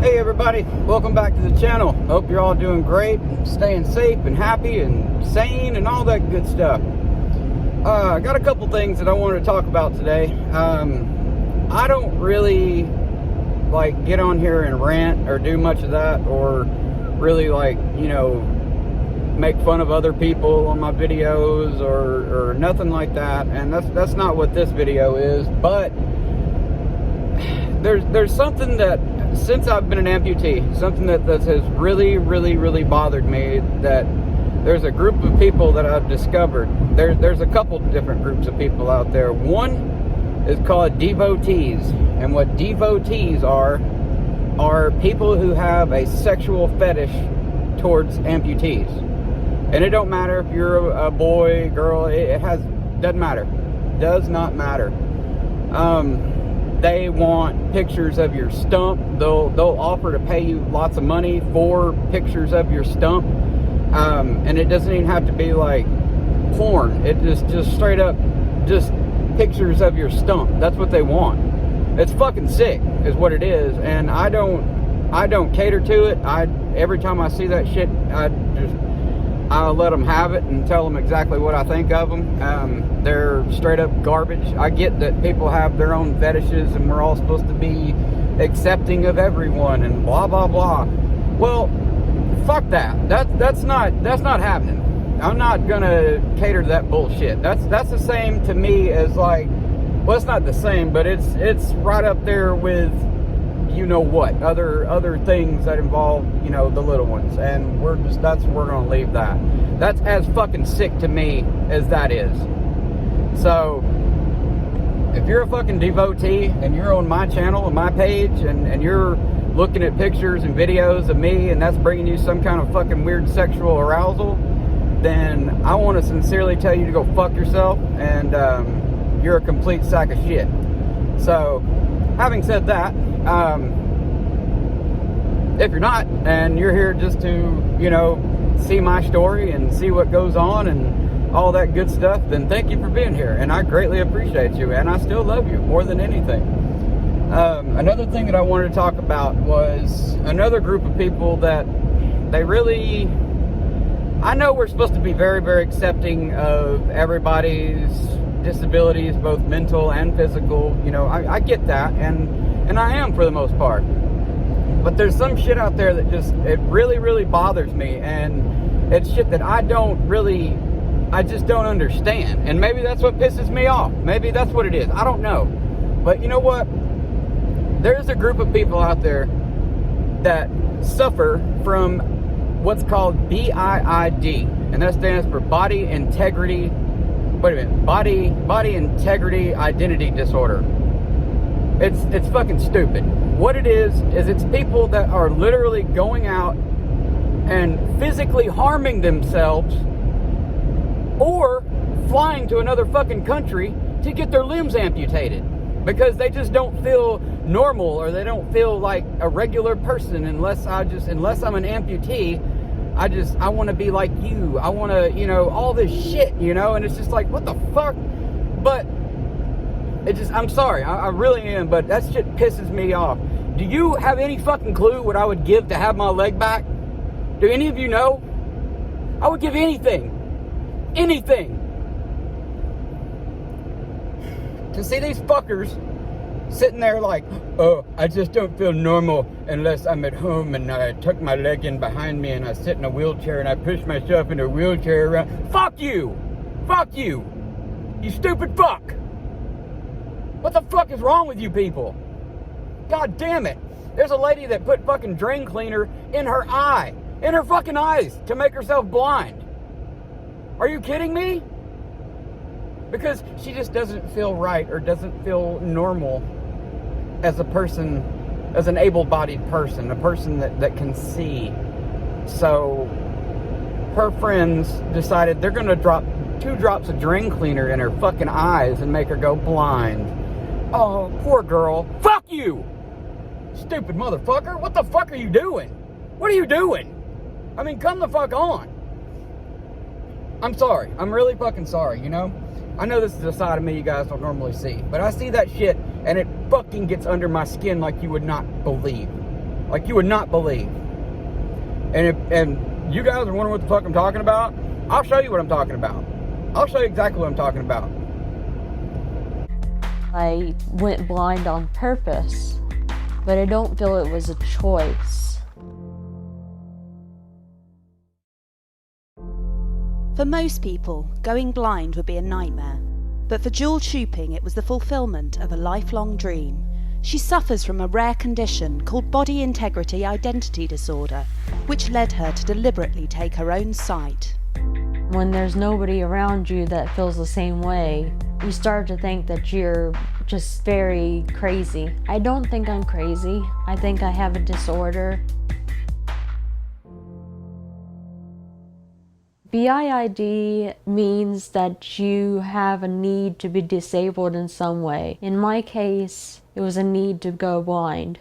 Hey everybody, welcome back to the channel. Hope you're all doing great, staying safe and happy and sane and all that good stuff. I got a couple things that I wanted to talk about today. I don't really like get on here and rant or do much of that, or really make fun of other people on my videos or nothing like that. And that's not what this video is. But there's something that, since I've been an amputee, something that has really bothered me, that there's a group of people that I've discovered. There's a couple different groups of people out there. One is called Devotees, and what Devotees are people who have a sexual fetish towards amputees. And it don't matter if you're a boy, girl, doesn't matter. Does not matter. They want pictures of your stump. They'll offer to pay you lots of money for pictures of your stump. And it doesn't even have to be like porn. It just straight up just pictures of your stump. That's what they want. It's fucking sick is what it is. And I don't cater to it. Every time I see that shit, I'll let them have it and tell them exactly what I think of them. They're straight up garbage. I get that people have their own fetishes and we're all supposed to be accepting of everyone and blah blah blah. Well, fuck that. That's not happening. I'm not gonna cater to that bullshit. That's the same to me as well, it's not the same, but it's right up there with other things that involve the little ones, and we're gonna leave that. That's as fucking sick to me as that is. So if you're a fucking devotee and you're on my channel and my page and you're looking at pictures and videos of me and that's bringing you some kind of fucking weird sexual arousal, then I want to sincerely tell you to go fuck yourself, and you're a complete sack of shit. So having said that, if you're not, and you're here just to, see my story and see what goes on and all that good stuff, then thank you for being here. And I greatly appreciate you, and I still love you more than anything. Another thing that I wanted to talk about was another group of people that I know we're supposed to be very accepting of everybody's disabilities, both mental and physical. I get that, and I am for the most part. But there's some shit out there that it really bothers me, and it's shit that I just don't understand. And maybe that's what pisses me off. Maybe that's what it is. I don't know. But you know what? There's a group of people out there that suffer from what's called B.I.I.D, and that stands for Body Integrity. Wait a minute. Body Integrity Identity Disorder. It's fucking stupid. What it is it's people that are literally going out and physically harming themselves, or flying to another fucking country to get their limbs amputated because they just don't feel normal, or they don't feel like a regular person unless I'm an amputee. I want to be like you. I want to, all this shit, and it's just like, what the fuck? But I'm sorry, I really am, but that shit pisses me off. Do you have any fucking clue what I would give to have my leg back? Do any of you know? I would give anything. Anything. To see these fuckers sitting there like, oh, I just don't feel normal unless I'm at home and I tuck my leg in behind me and I sit in a wheelchair and I push myself in a wheelchair around. Fuck you! Fuck you! You stupid fuck! What the fuck is wrong with you people? God damn it. There's a lady that put fucking drain cleaner in her eye. In her fucking eyes to make herself blind. Are you kidding me? Because she just doesn't feel right, or doesn't feel normal as a person, as an able-bodied person, a person that can see. So her friends decided they're going to drop 2 drops of drain cleaner in her fucking eyes and make her go blind. Oh, poor girl. Fuck you! Stupid motherfucker. What the fuck are you doing? What are you doing? I mean, come the fuck on. I'm sorry. I'm really fucking sorry, I know this is a side of me you guys don't normally see, but I see that shit and it fucking gets under my skin like you would not believe. like you would not believe. And you guys are wondering what the fuck I'm talking about? I'll show you what I'm talking about. I'll show you exactly what I'm talking about. I went blind on purpose, but I don't feel it was a choice. For most people, going blind would be a nightmare. But for Jewel Chooping, it was the fulfillment of a lifelong dream. She suffers from a rare condition called body integrity identity disorder, which led her to deliberately take her own sight. When there's nobody around you that feels the same way, you start to think that you're just very crazy. I don't think I'm crazy. I think I have a disorder. B.I.I.D means that you have a need to be disabled in some way. In my case, it was a need to go blind.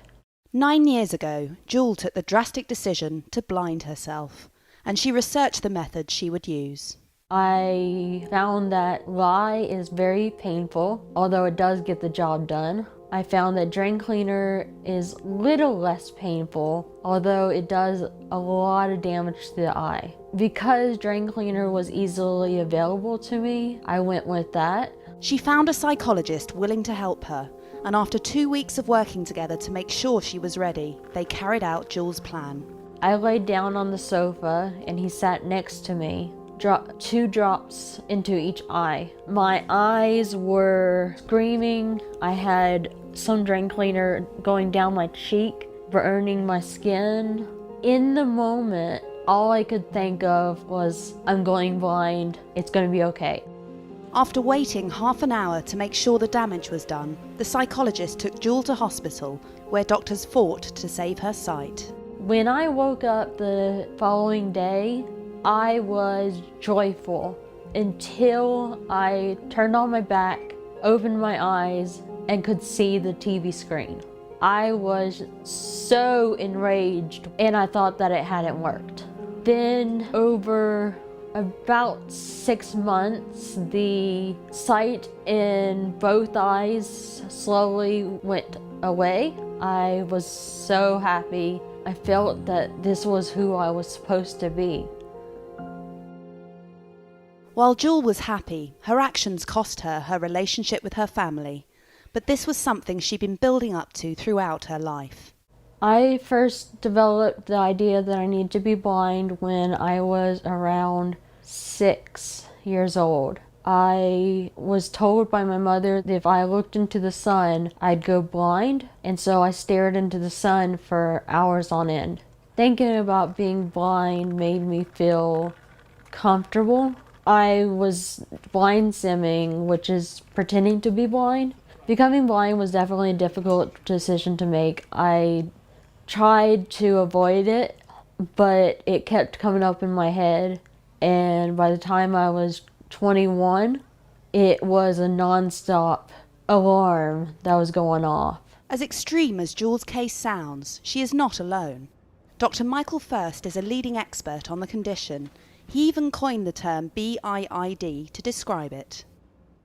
9 years ago, Jewel took the drastic decision to blind herself, and she researched the method she would use. I found that lye is very painful, although it does get the job done. I found that drain cleaner is a little less painful, although it does a lot of damage to the eye. Because drain cleaner was easily available to me, I went with that. She found a psychologist willing to help her, and after 2 weeks of working together to make sure she was ready, they carried out Jewel's plan. I laid down on the sofa and he sat next to me. Dropped 2 drops into each eye. My eyes were screaming. I had some drain cleaner going down my cheek, burning my skin. In the moment, all I could think of was, I'm going blind, it's gonna be okay. After waiting half an hour to make sure the damage was done, the psychologist took Jewel to hospital, where doctors fought to save her sight. When I woke up the following day, I was joyful until I turned on my back, opened my eyes, and could see the TV screen. I was so enraged and I thought that it hadn't worked. Then over about 6 months, the sight in both eyes slowly went away. I was so happy. I felt that this was who I was supposed to be. While Jewel was happy, her actions cost her her relationship with her family. But this was something she'd been building up to throughout her life. I first developed the idea that I need to be blind when I was around 6 years old. I was told by my mother that if I looked into the sun, I'd go blind, and so I stared into the sun for hours on end. Thinking about being blind made me feel comfortable. I was blind simming, which is pretending to be blind. Becoming blind was definitely a difficult decision to make. I tried to avoid it, but it kept coming up in my head. And by the time I was 21, it was a non-stop alarm that was going off. As extreme as Jewel's case sounds, she is not alone. Dr. Michael First is a leading expert on the condition. He even coined the term B.I.I.D to describe it.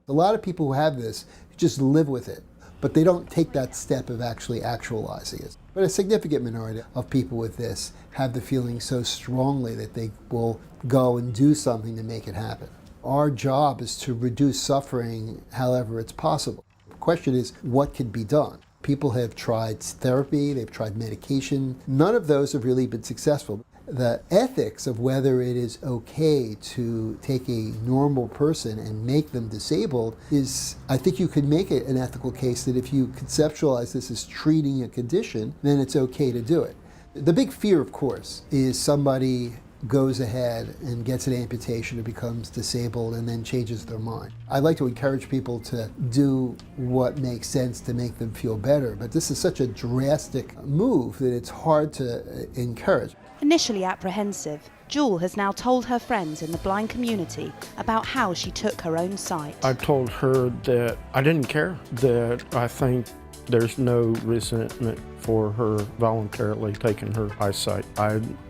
A lot of people who have this just live with it, but they don't take that step of actually actualizing it. But a significant minority of people with this have the feeling so strongly that they will go and do something to make it happen. Our job is to reduce suffering however it's possible. The question is, what can be done? People have tried therapy, they've tried medication. None of those have really been successful. The ethics of whether it is okay to take a normal person and make them disabled is, I think you could make it an ethical case that if you conceptualize this as treating a condition, then it's okay to do it. The big fear, of course, is somebody goes ahead and gets an amputation and becomes disabled and then changes their mind. I'd like to encourage people to do what makes sense to make them feel better, but this is such a drastic move that it's hard to encourage. Initially apprehensive, Jewel has now told her friends in the blind community about how she took her own sight. I told her that I didn't care, that I think there's no resentment for her voluntarily taking her eyesight.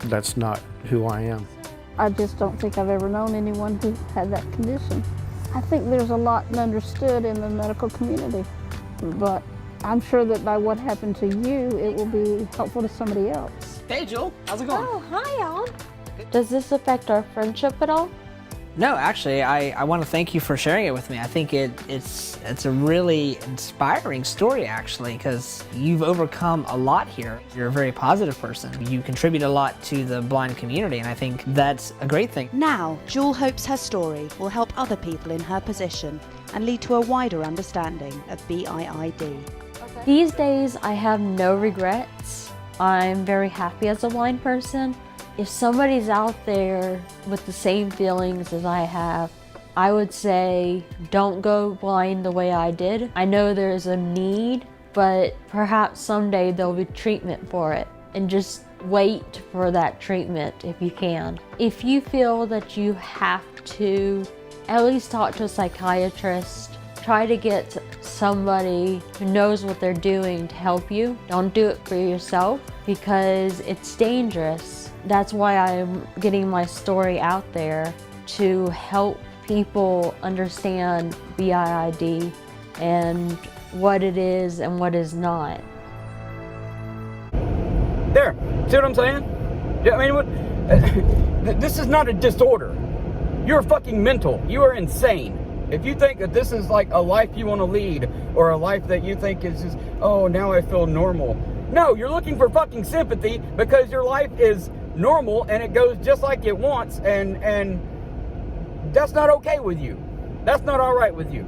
That's not who I am. I just don't think I've ever known anyone who had that condition. I think there's a lot understood in the medical community, but I'm sure that by what happened to you, it will be helpful to somebody else. Hey, Joel. How's it going? Oh, hi, Alan. Does this affect our friendship at all? No, actually, I want to thank you for sharing it with me. I think it's a really inspiring story, actually, because you've overcome a lot here. You're a very positive person. You contribute a lot to the blind community, and I think that's a great thing. Now, Jewel hopes her story will help other people in her position and lead to a wider understanding of BIID. These days, I have no regrets. I'm very happy as a blind person. If somebody's out there with the same feelings as I have, I would say don't go blind the way I did. I know there's a need, but perhaps someday there'll be treatment for it. And just wait for that treatment if you can. If you feel that you have to, at least talk to a psychiatrist. Try to get somebody who knows what they're doing to help you. Don't do it for yourself because it's dangerous. That's why I'm getting my story out there to help people understand BIID and what it is and what is not. There, see what I'm saying? Yeah, I mean, what? This is not a disorder. You're fucking mental. You are insane. If you think that this is like a life you want to lead, or a life that you think is just, oh, now I feel normal. No, you're looking for fucking sympathy because your life is normal and it goes just like it wants, and that's not okay with you. That's not all right with you.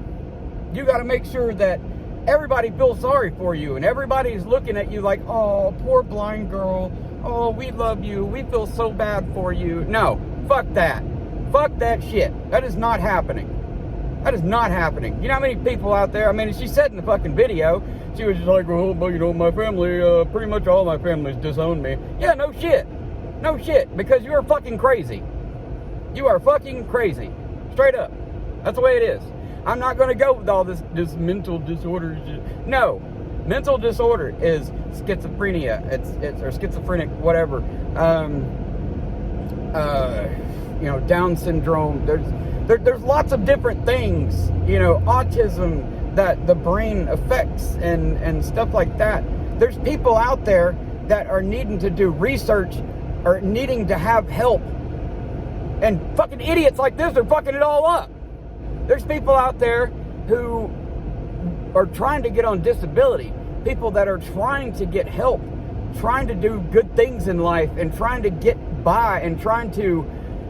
You got to make sure that everybody feels sorry for you and everybody's looking at you like, oh, poor blind girl. Oh, we love you. We feel so bad for you. No, fuck that. Fuck that shit. That is not happening. That is not happening. You know how many people out there, I mean, she said in the fucking video, she was just like, well, you know, my family, pretty much all my family's disowned me. Yeah, no shit. No shit, because you are fucking crazy. You are fucking crazy. Straight up. That's the way it is. I'm not going to go with all this mental disorder. No. Mental disorder is schizophrenia. It's or schizophrenic, whatever. You know, Down syndrome. There's lots of different things, you know, autism that the brain affects and stuff like that. There's people out there that are needing to do research or needing to have help. And fucking idiots like this are fucking it all up. There's people out there who are trying to get on disability. People that are trying to get help, trying to do good things in life and trying to get by and trying to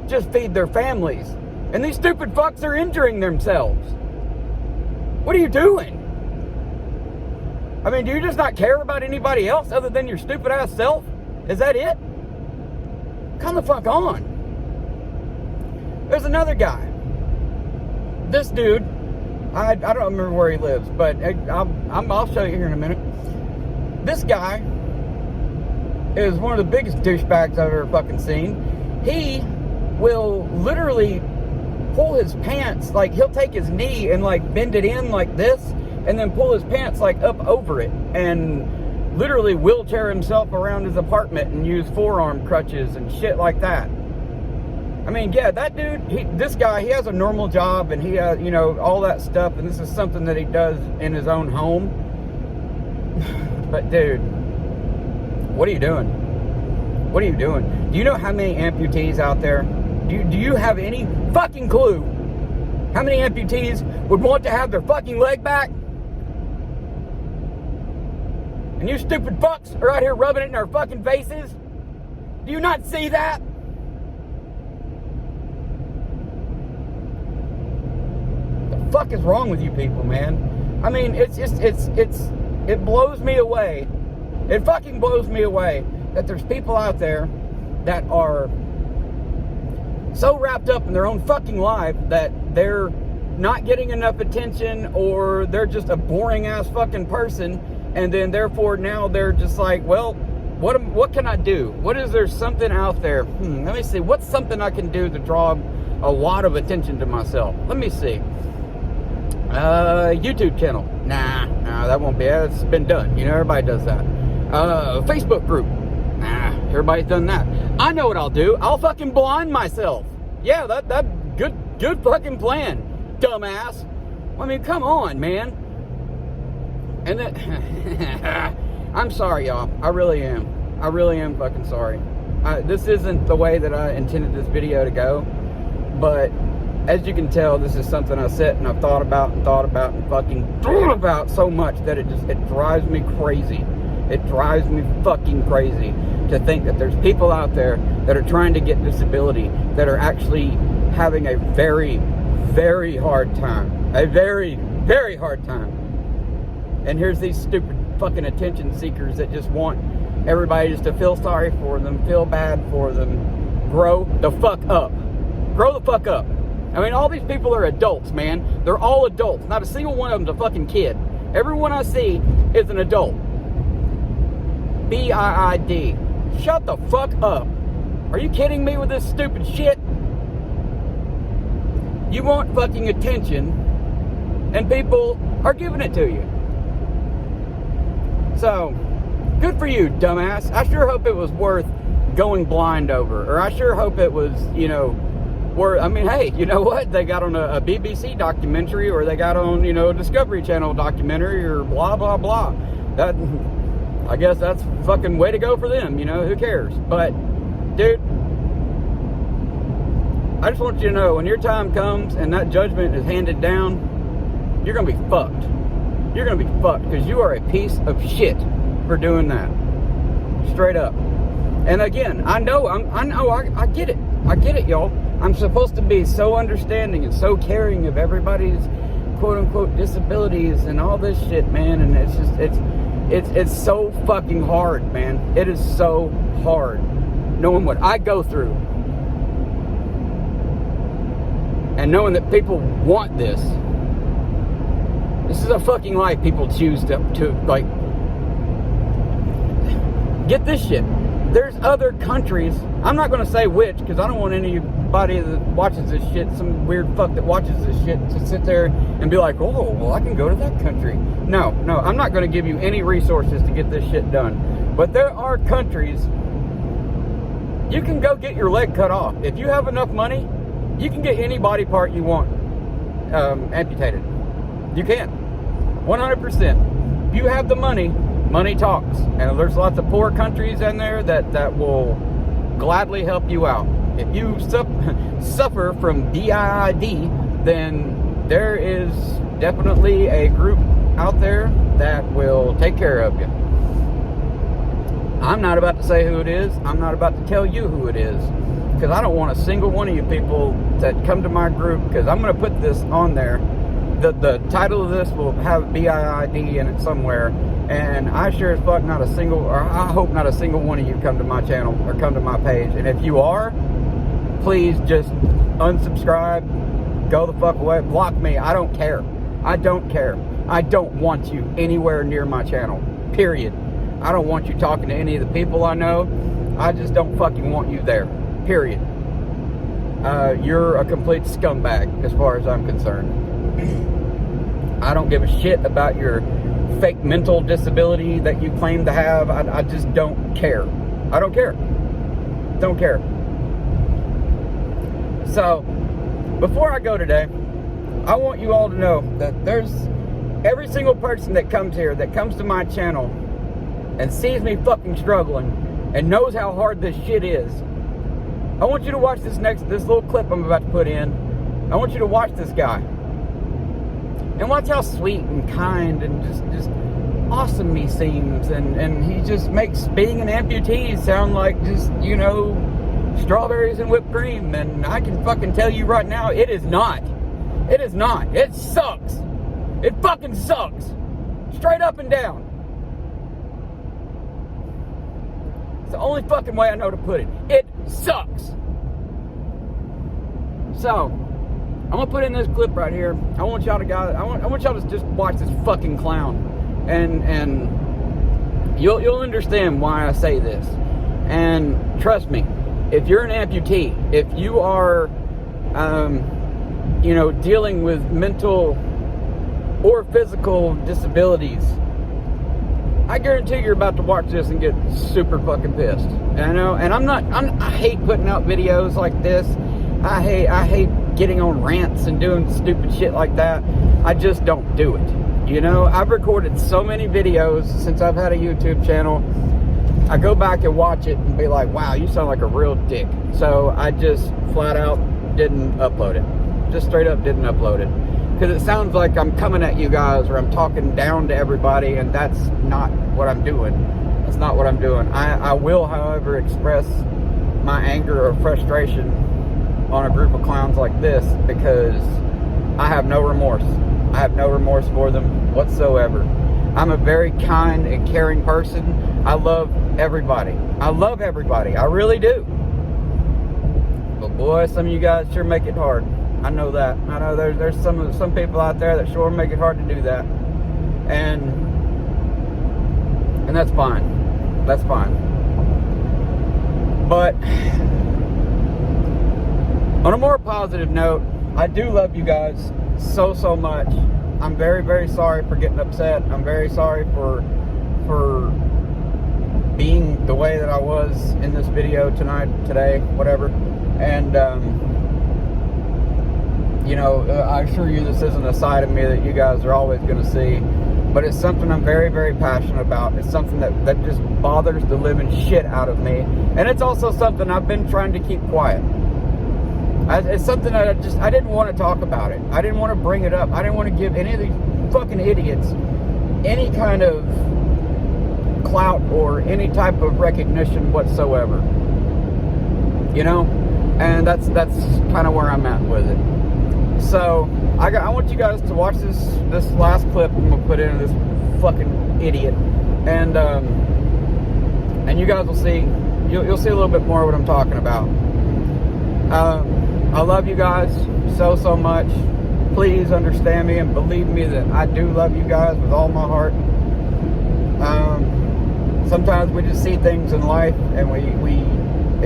just feed their families. And these stupid fucks are injuring themselves. What are you doing? I mean, do you just not care about anybody else other than your stupid ass self? Is that it? Come the fuck on. There's another guy. This dude, I don't remember where he lives, but I'll show you here in a minute. This guy is one of the biggest douchebags I've ever fucking seen. He will literally pull his pants, like he'll take his knee and like bend it in like this and then pull his pants like up over it and literally wheelchair himself around his apartment and use forearm crutches and shit like that. I mean, yeah, that dude, this guy, he has a normal job and he has, you know, all that stuff, and this is something that he does in his own home. But dude, what are you doing? What are you doing? Do you know how many amputees out there? Do you have any fucking clue how many amputees would want to have their fucking leg back? And you stupid fucks are out here rubbing it in our fucking faces? Do you not see that? The fuck is wrong with you people, man? I mean, it blows me away. It fucking blows me away that there's people out there that are so wrapped up in their own fucking life that they're not getting enough attention, or they're just a boring ass fucking person, and then therefore now they're just like, well, what can I do? What is there something out there? Let me see. What's something I can do to draw a lot of attention to myself? Let me see. YouTube channel. Nah, that won't be. It's been done. You know, everybody does that. Facebook group. Nah, everybody's done that. I know what I'll do. I'll fucking blind myself. Yeah, that good fucking plan, dumbass. I mean, come on, man. And then, I'm sorry, y'all. I really am. I really am fucking sorry. This isn't the way that I intended this video to go, but as you can tell, this is something I sit and I've thought about and fucking thought about so much that it drives me crazy. It drives me fucking crazy to think that there's people out there that are trying to get disability that are actually having a very, very hard time. A very, very hard time. And here's these stupid fucking attention seekers that just want everybody just to feel sorry for them, feel bad for them. Grow the fuck up. Grow the fuck up. I mean, all these people are adults, man. They're all adults. Not a single one of them's a fucking kid. Everyone I see is an adult. B.I.I.D. Shut the fuck up. Are you kidding me with this stupid shit? You want fucking attention, and people are giving it to you. So, good for you, dumbass. I sure hope it was worth going blind over. Or I sure hope it was, you know, worth, I mean, hey, you know what? They got on a BBC documentary, or they got on, you know, a Discovery Channel documentary, or blah, blah, blah. That, I guess that's fucking way to go for them, you know, who cares? But, dude, I just want you to know, when your time comes and that judgment is handed down, you're going to be fucked. You're going to be fucked, because you are a piece of shit for doing that. Straight up. And again, I get it. I get it, y'all. I'm supposed to be so understanding and so caring of everybody's quote-unquote disabilities and all this shit, man. And it's just, it's so fucking hard, man. It is so hard knowing what I go through. And knowing that people want this. This is a fucking life people choose to like, get this shit. There's other countries, I'm not going to say which, because I don't want anybody that watches this shit, some weird fuck that watches this shit, to sit there and be like, oh, well, I can go to that country. No, I'm not going to give you any resources to get this shit done. But there are countries, you can go get your leg cut off. If you have enough money, you can get any body part you want amputated. You can. 100%. If you have the money, money talks. And there's lots of poor countries in there that will gladly help you out. If you suffer from B.I.I.D, then there is definitely a group out there that will take care of you. I'm not about to say who it is. I'm not about to tell you who it is, because I don't want a single one of you people that come to my group, because I'm going to put this on there. The title of this will have B.I.I.D in it somewhere, and I sure as fuck not a single, or I hope not a single one of you come to my channel or come to my page. And if you are, please just unsubscribe, go the fuck away, block me. I don't care. I don't care. I don't want you anywhere near my channel, period. I don't want you talking to any of the people I know. I just don't fucking want you there, period. You're a complete scumbag as far as I'm concerned. I don't give a shit about your fake mental disability that you claim to have. I just don't care. I don't care. Don't care. So, before I go today, I want you all to know that there's every single person that comes here, that comes to my channel and sees me fucking struggling and knows how hard this shit is. I want you to watch this little clip I'm about to put in. I want you to watch this guy. And watch how sweet and kind and just awesome he seems. And he just makes being an amputee sound like just, you know, strawberries and whipped cream. And I can fucking tell you right now, it is not. It is not. It sucks. It fucking sucks. Straight up and down. It's the only fucking way I know to put it. It sucks. So, I'm gonna put in this clip right here. I want y'all to just watch this fucking clown, and you'll understand why I say this. And trust me, if you're an amputee, if you are, you know, dealing with mental or physical disabilities, I guarantee you're about to watch this and get super fucking pissed. And I hate putting out videos like this. I hate getting on rants and doing stupid shit like that. I just don't do it. You know, I've recorded so many videos since I've had a YouTube channel. I go back and watch it and be like, wow, you sound like a real dick. So I just flat out didn't upload it. Just straight up didn't upload it. Because it sounds like I'm coming at you guys or I'm talking down to everybody, and that's not what I'm doing. That's not what I'm doing. I will, however, express my anger or frustration on a group of clowns like this because I have no remorse. I have no remorse for them whatsoever. I'm a very kind and caring person. I love everybody. I love everybody. I really do. But boy, some of you guys sure make it hard. I know that. I know there's some people out there that sure make it hard to do that. And that's fine. That's fine. But on a more positive note, I do love you guys so much. I'm very, very sorry for getting upset. I'm very sorry for being the way that I was in this video today, whatever. And you know, I assure you this isn't a side of me that you guys are always going to see, but it's something I'm very, very passionate about. It's something that just bothers the living shit out of me, and it's also something I've been trying to keep quiet. It's something that I didn't want to talk about it. I didn't want to bring it up. I didn't want to give any of these fucking idiots any kind of clout or any type of recognition whatsoever. You know? And that's kind of where I'm at with it. So, I want you guys to watch this last clip I'm going to put into this fucking idiot. And you guys will see, you'll see a little bit more of what I'm talking about. I love you guys so much. Please understand me and believe me that I do love you guys with all my heart. Sometimes we just see things in life and we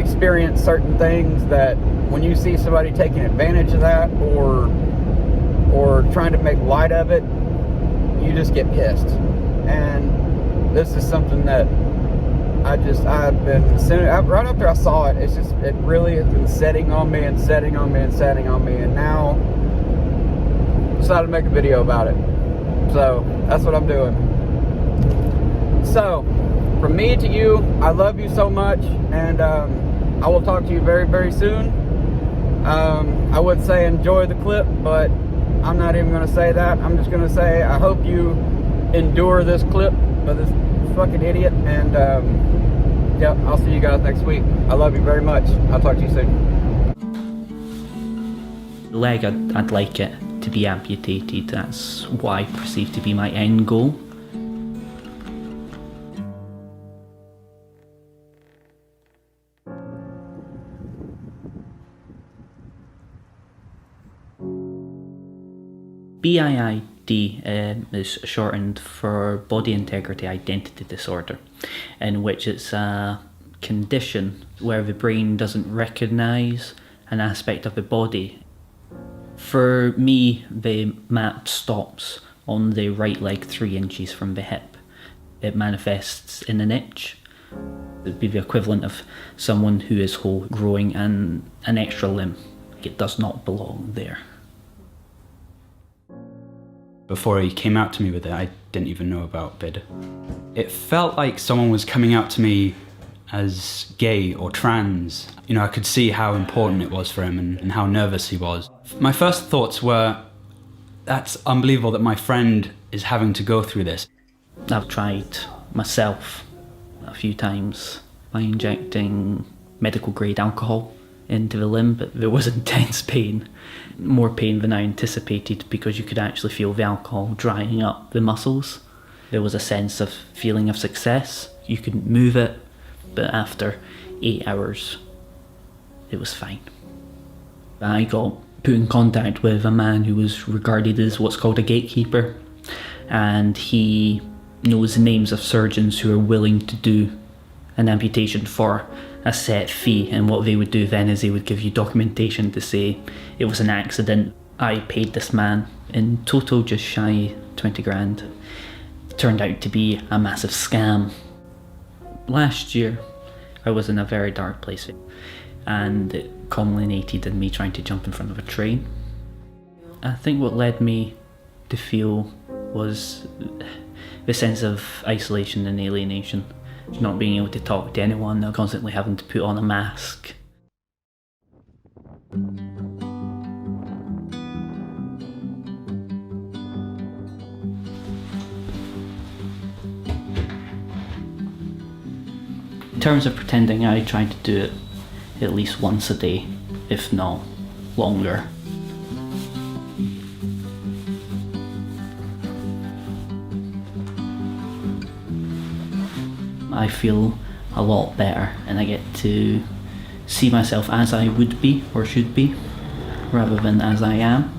experience certain things that when you see somebody taking advantage of that or trying to make light of it, you just get pissed. And this is something that I've been, right after I saw it, it really has been setting on me and setting on me and setting on me, and now I decided to make a video about it. So that's what I'm doing. So from me to you, I love you so much, and I will talk to you very, very soon. I would say enjoy the clip, but I'm not even going to say that. I'm just going to say I hope you endure this clip of this fucking idiot, and yep, I'll see you guys next week. I love you very much. I'll talk to you soon. The leg, I'd like it to be amputated. That's what I perceive to be my end goal. B.I.I.D is shortened for Body Integrity Identity Disorder, in which it's a condition where the brain doesn't recognise an aspect of the body. For me, the map stops on the right leg 3 inches from the hip. It manifests in an itch. It would be the equivalent of someone who is whole growing an extra limb. It does not belong there. Before he came out to me with it, I didn't even know about BIID. It felt like someone was coming out to me as gay or trans. You know, I could see how important it was for him and how nervous he was. My first thoughts were, that's unbelievable that my friend is having to go through this. I've tried myself a few times by injecting medical grade alcohol into the limb, but there was intense pain. More pain than I anticipated because you could actually feel the alcohol drying up the muscles. There was a sense of feeling of success. You couldn't move it, but after 8 hours, it was fine. I got put in contact with a man who was regarded as what's called a gatekeeper, and he knows the names of surgeons who are willing to do an amputation for a set fee, and what they would do then is they would give you documentation to say it was an accident. I paid this man in total just shy 20 grand. It turned out to be a massive scam. Last year I was in a very dark place, and it culminated in me trying to jump in front of a train. I think what led me to feel was the sense of isolation and alienation. Not being able to talk to anyone, constantly having to put on a mask. In terms of pretending, I try to do it at least once a day, if not longer. I feel a lot better, and I get to see myself as I would be or should be, rather than as I am.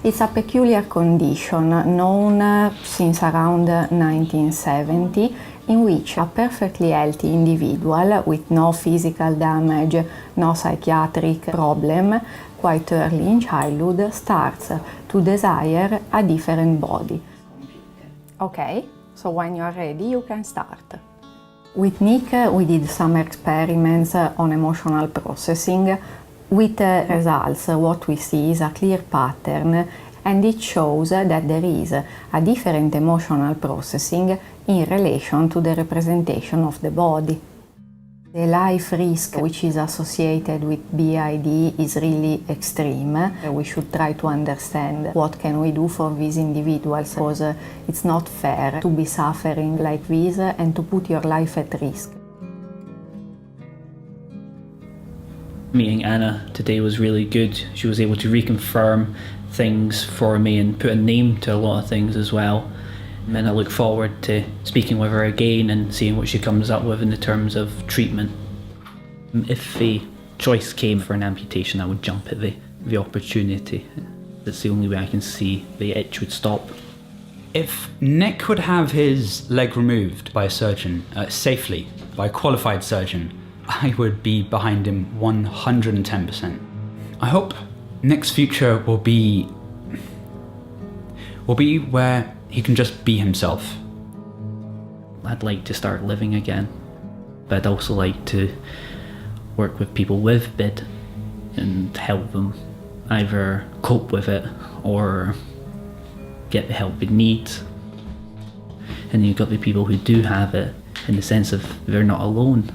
It's a peculiar condition known since around 1970, in which a perfectly healthy individual with no physical damage, no psychiatric problem, quite early in childhood starts to desire a different body. Okay, so when you're ready you can start. With Nick we did some experiments on emotional processing. With results, what we see is a clear pattern, and it shows that there is a different emotional processing in relation to the representation of the body. The life risk which is associated with B.I.I.D is really extreme. We should try to understand what can we do for these individuals, because it's not fair to be suffering like this and to put your life at risk. Meeting Anna today was really good. She was able to reconfirm things for me and put a name to a lot of things as well. And I look forward to speaking with her again and seeing what she comes up with in the terms of treatment. If the choice came for an amputation, I would jump at the opportunity. That's the only way I can see the itch would stop. If Nick would have his leg removed by a surgeon, safely, by a qualified surgeon, I would be behind him 110%. I hope Nick's future will be where he can just be himself. I'd like to start living again, but I'd also like to work with people with BIID and help them either cope with it or get the help they need. And you've got the people who do have it, in the sense of they're not alone.